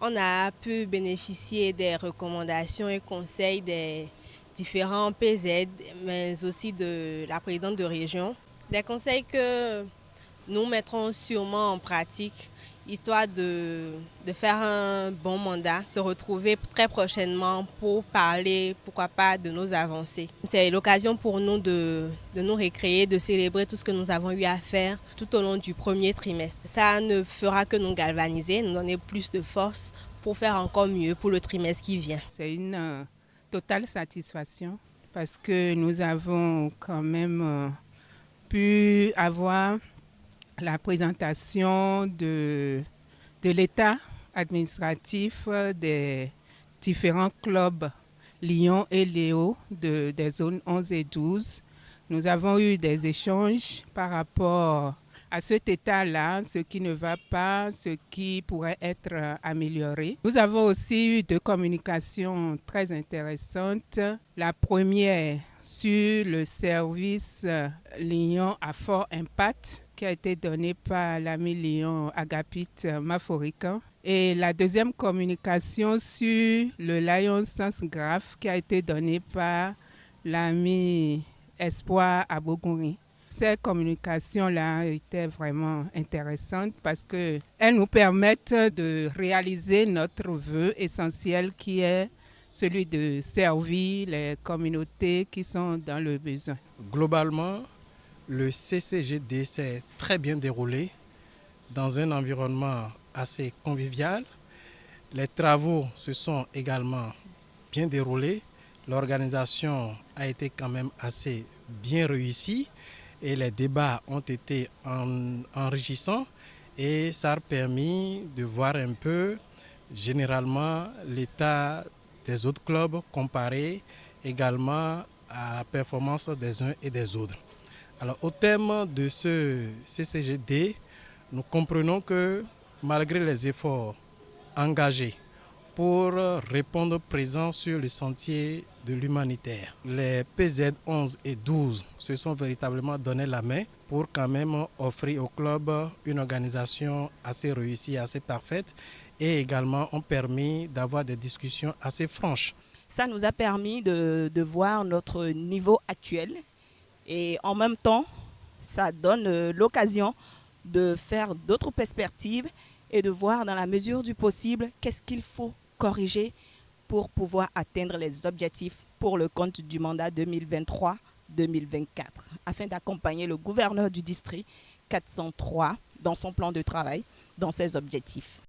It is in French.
On a pu bénéficier des recommandations et conseils des différents PZ, mais aussi de la présidente de région. Des conseils que nous mettrons sûrement en pratique, histoire de faire un bon mandat, se retrouver très prochainement pour parler, pourquoi pas, de nos avancées. C'est l'occasion pour nous de nous récréer, de célébrer tout ce que nous avons eu à faire tout au long du premier trimestre. Ça ne fera que nous galvaniser, nous donner plus de force pour faire encore mieux pour le trimestre qui vient. C'est une totale satisfaction parce que nous avons quand même pu avoir la présentation de l'état administratif des différents clubs Lyon et Léo des zones 11 et 12. Nous avons eu des échanges par rapport à cet état-là, ce qui ne va pas, ce qui pourrait être amélioré. Nous avons aussi eu deux communications très intéressantes. La première sur le service Lyon à fort impact qui a été donné par l'ami Lyon Agapite Maforican. Et la deuxième communication sur le Lion Sens Graph qui a été donné par l'ami Espoir Abogouri. Ces communications-là étaient vraiment intéressantes parce qu'elles nous permettent de réaliser notre vœu essentiel qui est celui de servir les communautés qui sont dans le besoin. Globalement, le CCGD s'est très bien déroulé dans un environnement assez convivial. Les travaux se sont également bien déroulés. L'organisation a été quand même assez bien réussie et les débats ont été enrichissants et ça a permis de voir un peu généralement l'état des autres clubs comparé également à la performance des uns et des autres. Alors au terme de ce CCGD, nous comprenons que malgré les efforts engagés pour répondre présent sur le sentier de l'humanitaire, les PZ 11 et 12 se sont véritablement donné la main pour quand même offrir au club une organisation assez réussie, assez parfaite et également ont permis d'avoir des discussions assez franches. Ça nous a permis de voir notre niveau actuel et en même temps, ça donne l'occasion de faire d'autres perspectives et de voir dans la mesure du possible qu'est-ce qu'il faut corriger pour pouvoir atteindre les objectifs pour le compte du mandat 2023-2024 afin d'accompagner le gouverneur du district 403 dans son plan de travail, dans ses objectifs.